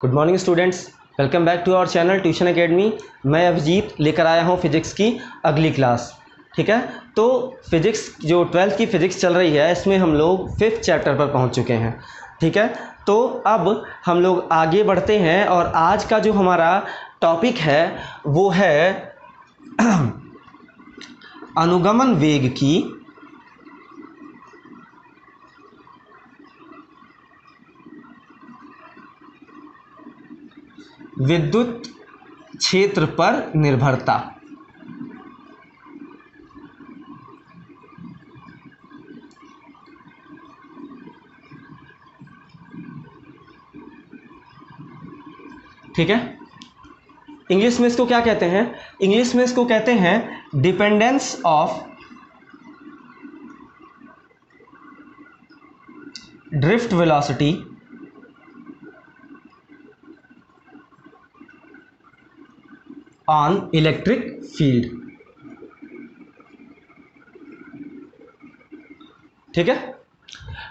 Good morning students, welcome back to our channel tuition academy. मैं अभिजीत लेकर आया हूँ फिजिक्स की अगली क्लास। ठीक है, तो फिजिक्स जो 12th की फ़िज़िक्स चल रही है इसमें हम लोग 5th चैप्टर पर पहुँच चुके हैं। ठीक है, तो अब हम लोग आगे बढ़ते हैं और आज का जो हमारा टॉपिक है वो है अनुगमन वेग की विद्युत क्षेत्र पर निर्भरता। ठीक है, इंग्लिश में इसको क्या कहते हैं? इंग्लिश में इसको कहते हैं dependence of drift velocity on electric field. ठीक है,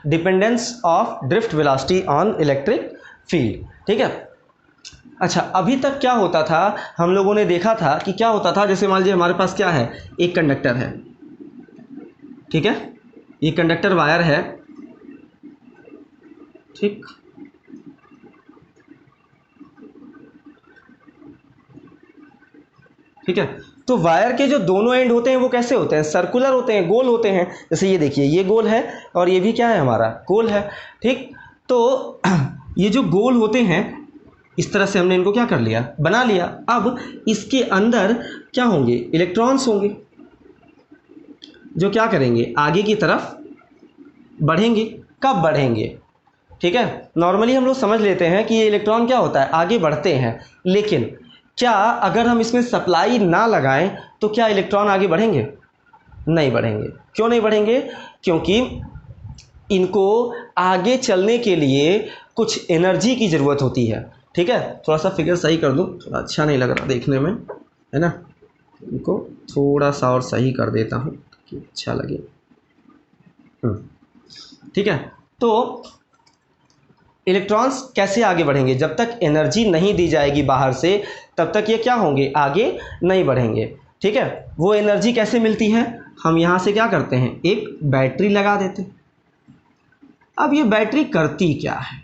dependence of drift velocity on electric field. ठीक है, अच्छा, अभी तक क्या होता था, हम लोगों ने देखा था कि क्या होता था। जैसे मान लीजिए हमारे पास क्या है, एक कंडक्टर है। ठीक है, ये कंडक्टर वायर है। ठीक, ठीक है, तो वायर के जो दोनों एंड होते हैं वो कैसे होते हैं? सर्कुलर होते हैं, गोल होते हैं। जैसे ये देखिए, ये गोल है और ये भी क्या है, हमारा गोल है। ठीक, तो ये जो गोल होते हैं इस तरह से हमने इनको क्या कर लिया, बना लिया। अब इसके अंदर क्या होंगे, इलेक्ट्रॉन्स होंगे जो क्या करेंगे, आगे की तरफ बढ़ेंगे। कब बढ़ेंगे? ठीक है, नॉर्मली हम लोग समझ लेते हैं कि ये इलेक्ट्रॉन क्या होता है, आगे बढ़ते हैं। लेकिन क्या अगर हम इसमें सप्लाई ना लगाएं तो क्या इलेक्ट्रॉन आगे बढ़ेंगे? नहीं बढ़ेंगे। क्यों नहीं बढ़ेंगे? क्योंकि इनको आगे चलने के लिए कुछ एनर्जी की ज़रूरत होती है। ठीक है, थोड़ा सा फिगर सही कर दूँ, थोड़ा अच्छा नहीं लग रहा देखने में, है ना। इनको थोड़ा सा और सही कर देता हूँ कि अच्छा लगे। ठीक है, तो इलेक्ट्रॉन्स कैसे आगे बढ़ेंगे? जब तक एनर्जी नहीं दी जाएगी बाहर से तब तक ये क्या होंगे, आगे नहीं बढ़ेंगे। ठीक है, वो एनर्जी कैसे मिलती है? हम यहाँ से क्या करते हैं, एक बैटरी लगा देते हैं। अब ये बैटरी करती क्या है?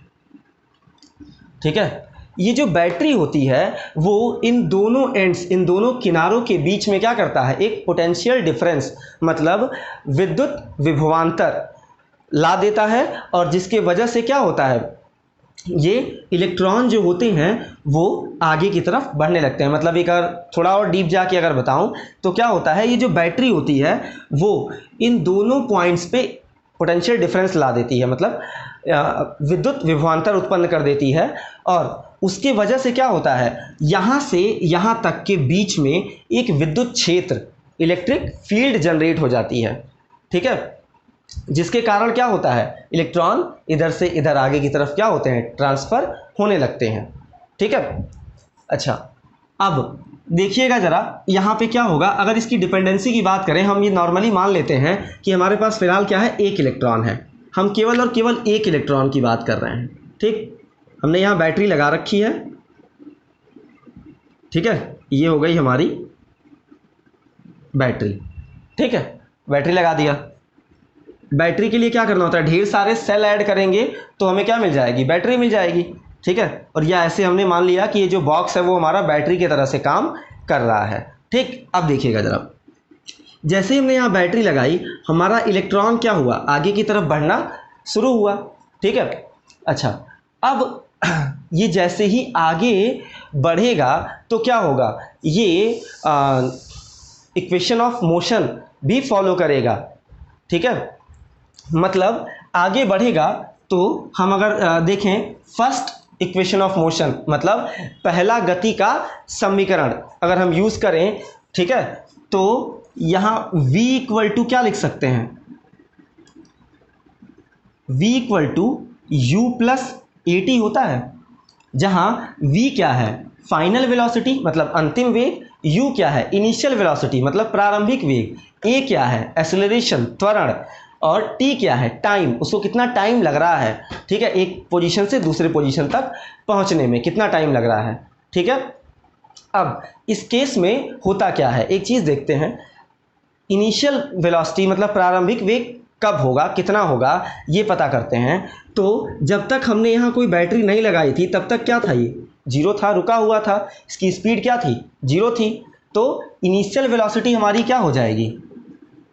ठीक है, ये जो बैटरी होती है वो इन दोनों एंड्स, इन दोनों किनारों के बीच में क्या करता है, एक पोटेंशियल डिफरेंस मतलब विद्युत विभवांतर ला देता है। और जिसके वजह से क्या होता है, ये इलेक्ट्रॉन जो होते हैं वो आगे की तरफ बढ़ने लगते हैं। मतलब एक अगर थोड़ा और डीप जाके अगर बताऊं तो क्या होता है, ये जो बैटरी होती है वो इन दोनों पॉइंट्स पे पोटेंशियल डिफरेंस ला देती है, मतलब विद्युत विभवांतर उत्पन्न कर देती है। और उसके वजह से क्या होता है, यहाँ से यहाँ तक के बीच में एक विद्युत क्षेत्र, इलेक्ट्रिक फील्ड जनरेट हो जाती है। ठीक है, जिसके कारण क्या होता है, इलेक्ट्रॉन इधर से इधर आगे की तरफ क्या होते हैं, ट्रांसफ़र होने लगते हैं। ठीक है, अच्छा, अब देखिएगा ज़रा यहाँ पे क्या होगा। अगर इसकी डिपेंडेंसी की बात करें, हम ये नॉर्मली मान लेते हैं कि हमारे पास फ़िलहाल क्या है, एक इलेक्ट्रॉन है। हम केवल और केवल एक इलेक्ट्रॉन की बात कर रहे हैं। ठीक, हमने यहाँ बैटरी लगा रखी है। ठीक है, ये हो गई हमारी बैटरी। ठीक है, बैटरी लगा दिया। बैटरी के लिए क्या करना होता है, ढेर सारे सेल ऐड करेंगे तो हमें क्या मिल जाएगी, बैटरी मिल जाएगी। ठीक है, और यह ऐसे हमने मान लिया कि ये जो बॉक्स है वो हमारा बैटरी की तरह से काम कर रहा है। ठीक, अब देखिएगा ज़रा, जैसे ही हमने यहाँ बैटरी लगाई हमारा इलेक्ट्रॉन क्या हुआ, आगे की तरफ बढ़ना शुरू हुआ। ठीक है, अच्छा, अब ये जैसे ही आगे बढ़ेगा तो क्या होगा, ये इक्वेशन ऑफ मोशन भी फॉलो करेगा। ठीक है, मतलब आगे बढ़ेगा तो हम अगर देखें, फर्स्ट इक्वेशन ऑफ मोशन मतलब पहला गति का समीकरण अगर हम यूज़ करें, ठीक है, तो यहाँ v इक्वल टू क्या लिख सकते हैं, v equal to u plus a t होता है, जहाँ v क्या है, फाइनल वेलोसिटी मतलब अंतिम वेग, u क्या है, इनिशियल वेलोसिटी मतलब प्रारंभिक वेग, a क्या है, एक्सेलरेशन त्वरण, और टी क्या है, टाइम, उसको कितना टाइम लग रहा है, ठीक है, एक पोजीशन से दूसरे पोजीशन तक पहुंचने में कितना टाइम लग रहा है, ठीक है। अब इस केस में होता क्या है, एक चीज़ देखते हैं, इनिशियल वेलोसिटी मतलब प्रारंभिक वेग कब होगा, कितना होगा, ये पता करते हैं। तो जब तक हमने यहाँ कोई बैटरी नहीं लगाई थी तब तक क्या था, ये जीरो था, रुका हुआ था, इसकी स्पीड क्या थी, जीरो थी। तो इनिशियल वेलोसिटी हमारी क्या हो जाएगी,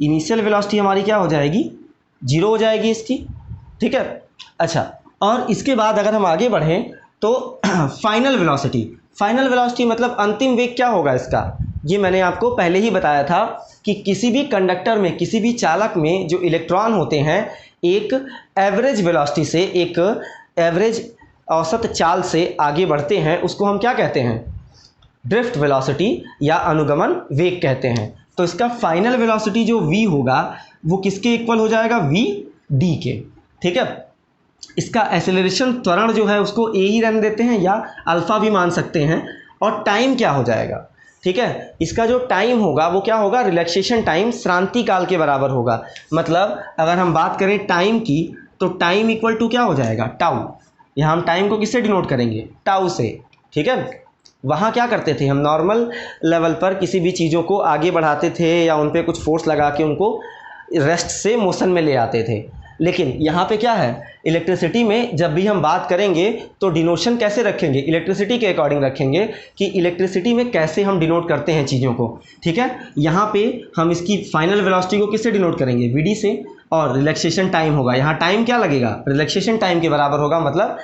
इनिशियल वेलोसिटी हमारी क्या हो जाएगी, जीरो हो जाएगी इसकी, ठीक है। अच्छा, और इसके बाद अगर हम आगे बढ़ें तो फाइनल वेलोसिटी, फाइनल वेलोसिटी मतलब अंतिम वेग क्या होगा इसका, ये मैंने आपको पहले ही बताया था कि किसी भी कंडक्टर में, किसी भी चालक में जो इलेक्ट्रॉन होते हैं एक एवरेज वेलोसिटी से, एक एवरेज औसत चाल से आगे बढ़ते हैं, उसको हम क्या कहते हैं, ड्रिफ्ट वेलोसिटी या अनुगमन वेग कहते हैं। तो इसका फाइनल वेलोसिटी जो v होगा वो किसके इक्वल हो जाएगा, v d के, ठीक है। इसका एक्सेलरेशन त्वरण जो है उसको a ही रहने देते हैं या अल्फा भी मान सकते हैं। और टाइम क्या हो जाएगा, ठीक है, इसका जो टाइम होगा वो क्या होगा, रिलैक्सेशन टाइम श्रांति काल के बराबर होगा। मतलब अगर हम बात करें टाइम की तो टाइम इक्वल टू क्या हो जाएगा, टाउ। यहाँ हम टाइम को किससे डिनोट करेंगे, टाउ से, ठीक है। वहाँ क्या करते थे हम, नॉर्मल लेवल पर किसी भी चीज़ों को आगे बढ़ाते थे या उन पर कुछ फोर्स लगा के उनको रेस्ट से मोशन में ले आते थे। लेकिन यहाँ पे क्या है, इलेक्ट्रिसिटी में जब भी हम बात करेंगे तो डिनोशन कैसे रखेंगे, इलेक्ट्रिसिटी के अकॉर्डिंग रखेंगे कि इलेक्ट्रिसिटी में कैसे हम डिनोट करते हैं चीज़ों को, ठीक है। यहाँ पे हम इसकी फाइनल वेलोसिटी को किससे डिनोट करेंगे, वीडी से, और रिलैक्सेशन टाइम होगा, यहाँ टाइम क्या लगेगा, रिलैक्सेशन टाइम के बराबर होगा, मतलब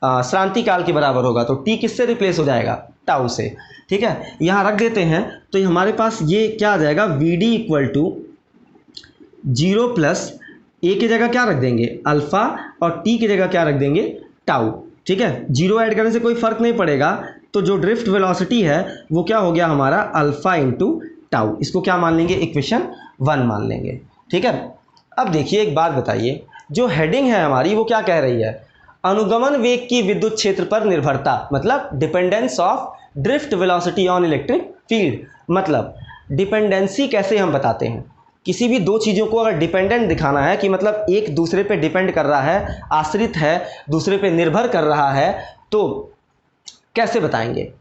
श्रांति काल के बराबर होगा। तो टी किससे रिप्लेस हो जाएगा, टाउ से, ठीक है। यहाँ रख देते हैं तो हमारे पास ये क्या आ जाएगा, V D equal to 0 plus A की जगह क्या रख देंगे, अल्फ़ा, और टी की जगह क्या रख देंगे, टाउ, ठीक है। जीरो ऐड करने से कोई फ़र्क नहीं पड़ेगा। तो जो ड्रिफ्ट वेलोसिटी है वो क्या हो गया हमारा, अल्फ़ा इंटू टाउ। इसको क्या मान लेंगे, इक्वेशन 1 मान लेंगे, ठीक है। अब देखिए एक बात बताइए, जो हेडिंग है हमारी वो क्या कह रही है, अनुगमन वेग की विद्युत क्षेत्र पर निर्भरता, मतलब dependence of drift velocity on electric field. मतलब डिपेंडेंसी कैसे हम बताते हैं, किसी भी दो चीज़ों को अगर डिपेंडेंट दिखाना है कि मतलब एक दूसरे पे डिपेंड कर रहा है, आश्रित है, दूसरे पे निर्भर कर रहा है, तो कैसे बताएंगे,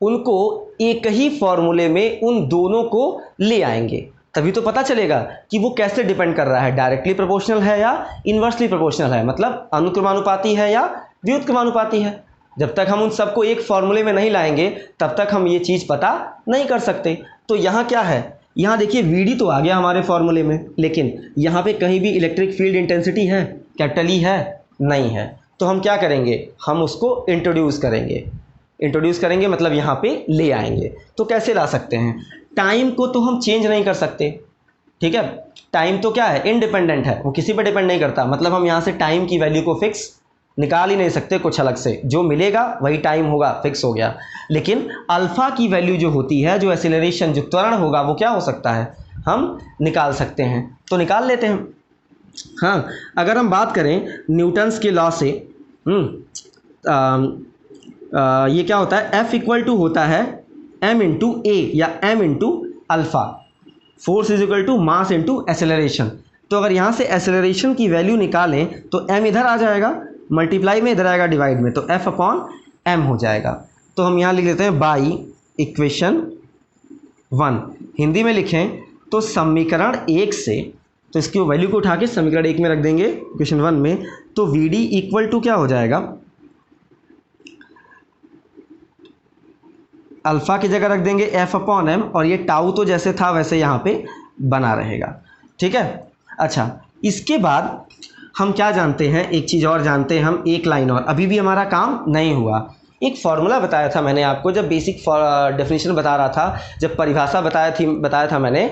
उनको एक ही फॉर्मूले में उन दोनों को ले आएंगे, तभी तो पता चलेगा कि वो कैसे डिपेंड कर रहा है, डायरेक्टली प्रोपोर्शनल है या इन्वर्सली प्रोपोर्शनल है, मतलब अनुक्रमानुपाती है या व्युत्क्रमानुपाती है। जब तक हम उन सबको एक फॉर्मूले में नहीं लाएंगे तब तक हम ये चीज़ पता नहीं कर सकते। तो यहाँ क्या है, यहाँ देखिए वी तो आ गया हमारे फॉर्मूले में, लेकिन यहाँ पे कहीं भी इलेक्ट्रिक फील्ड इंटेंसिटी है, कैपिटल ई है, नहीं है। तो हम क्या करेंगे, हम उसको इंट्रोड्यूस करेंगे, मतलब यहाँ पे ले आएंगे। तो कैसे ला सकते हैं, टाइम को तो हम चेंज नहीं कर सकते, ठीक है। टाइम तो क्या है, इंडिपेंडेंट है, वो किसी पर डिपेंड नहीं करता। मतलब हम यहाँ से टाइम की वैल्यू को फिक्स निकाल ही नहीं सकते कुछ अलग से, जो मिलेगा वही टाइम होगा, फिक्स हो गया। लेकिन अल्फ़ा की वैल्यू जो होती है, जो एक्सेलरेशन, जो त्वरण होगा, वो क्या हो सकता है, हम निकाल सकते हैं। तो निकाल लेते हैं। हाँ, अगर हम बात करें न्यूटन्स के लॉ से, ये क्या होता है, F इक्वल टू होता है m इंटू ए या m into alpha, force is equal to mass into acceleration. तो अगर यहाँ से एक्सेलरेशन की वैल्यू निकालें तो m इधर आ जाएगा, मल्टीप्लाई में इधर आएगा डिवाइड में, तो F अपॉन m हो जाएगा। तो हम यहाँ लिख लेते हैं बाई इक्वेशन 1। हिंदी में लिखें तो समीकरण 1 से, तो इसकी वैल्यू को उठा के समीकरण 1 में रख देंगे, इक्वेशन 1 में। तो वी डी इक्वल टू क्या हो जाएगा, अल्फ़ा की जगह रख देंगे F अपॉन m, और ये टाउ तो जैसे था वैसे यहाँ पे बना रहेगा, ठीक है। अच्छा, इसके बाद हम क्या जानते हैं, एक चीज़ और जानते हैं हम, एक लाइन और, अभी भी हमारा काम नहीं हुआ। एक फार्मूला बताया था मैंने आपको, जब बेसिक डेफिनेशन बता रहा था, जब परिभाषा बताया था मैंने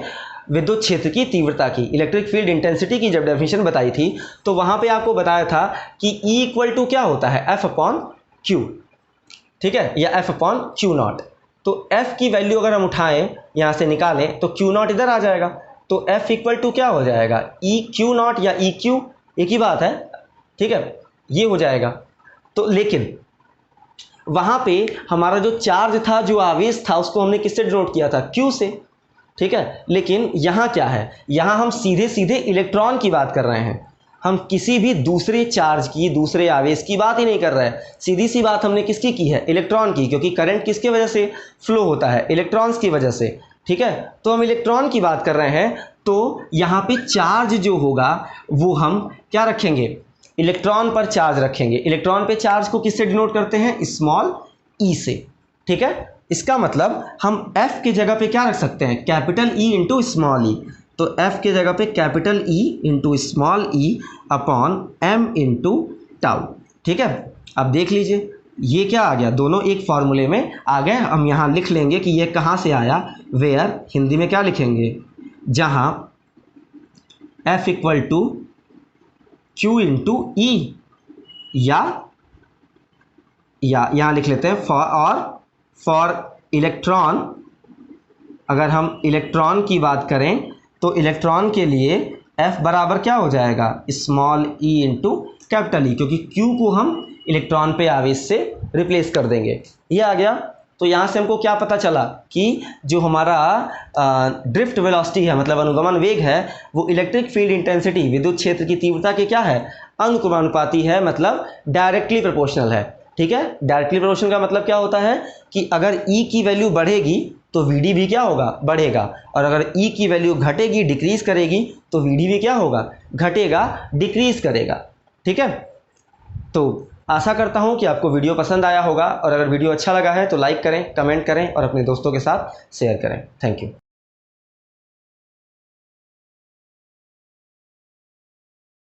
विद्युत क्षेत्र की तीव्रता की, इलेक्ट्रिक फील्ड इंटेंसिटी की जब डेफिनेशन बताई थी, तो वहाँ पे आपको बताया था कि E इक्वल टू क्या होता है, F अपॉन क्यू, ठीक है, या F अपॉन क्यू नॉट। तो F की वैल्यू अगर हम उठाएं यहाँ से निकालें तो क्यू नॉट इधर आ जाएगा, तो F इक्वल टू क्या हो जाएगा, E क्यू नॉट या E क्यू, एक ही बात है, ठीक है, ये हो जाएगा। तो लेकिन वहाँ पे हमारा जो चार्ज था, जो आवेश था, उसको हमने किससे डिनोट किया था, Q से, ठीक है। लेकिन यहाँ क्या है, यहाँ हम सीधे सीधे इलेक्ट्रॉन की बात कर रहे हैं, हम किसी भी दूसरे चार्ज की, दूसरे आवेश की बात ही नहीं कर रहे हैं। सीधी सी बात हमने किसकी की है, इलेक्ट्रॉन की, क्योंकि करंट किसके वजह से फ्लो होता है, इलेक्ट्रॉन्स की वजह से, ठीक है। तो हम इलेक्ट्रॉन की बात कर रहे हैं, तो यहाँ पे चार्ज जो होगा वो हम क्या रखेंगे, इलेक्ट्रॉन पर चार्ज रखेंगे। इलेक्ट्रॉन पे चार्ज को किससे डिनोट करते हैं, स्मॉल ई से, ठीक है। इसका मतलब हम F की जगह पे क्या रख सकते हैं, कैपिटल E इंटू स्मॉल ई। तो F के जगह पे कैपिटल E इंटू स्मॉल ई अपॉन M इंटू टाउ, ठीक है। अब देख लीजिए ये क्या आ गया, दोनों एक फॉर्मूले में आ गए। हम यहाँ लिख लेंगे कि ये कहाँ से आया, वेयर, हिंदी में क्या लिखेंगे, जहाँ F equal to Q into E, या यहाँ लिख लेते हैं फॉर इलेक्ट्रॉन, अगर हम इलेक्ट्रॉन की बात करें तो इलेक्ट्रॉन के लिए F बराबर क्या हो जाएगा, small e into capital E, क्योंकि Q को हम इलेक्ट्रॉन पे आवेश से रिप्लेस कर देंगे। ये आ गया। तो यहाँ से हमको क्या पता चला कि जो हमारा ड्रिफ्ट वेलोसिटी है, मतलब अनुगमन वेग है, वो इलेक्ट्रिक फील्ड इंटेंसिटी, विद्युत क्षेत्र की तीव्रता के क्या है, अनुक्रमानुपाती है, मतलब डायरेक्टली प्रोपोर्शनल है, ठीक है। डायरेक्टली प्रोपोर्शनल का मतलब क्या होता है कि अगर E की वैल्यू बढ़ेगी तो VD भी क्या होगा, बढ़ेगा, और अगर E की वैल्यू घटेगी, डिक्रीज करेगी, तो VD भी क्या होगा, घटेगा, डिक्रीज करेगा, ठीक है। तो आशा करता हूँ कि आपको वीडियो पसंद आया होगा, और अगर वीडियो अच्छा लगा है तो लाइक करें, कमेंट करें और अपने दोस्तों के साथ शेयर करें। Thank you.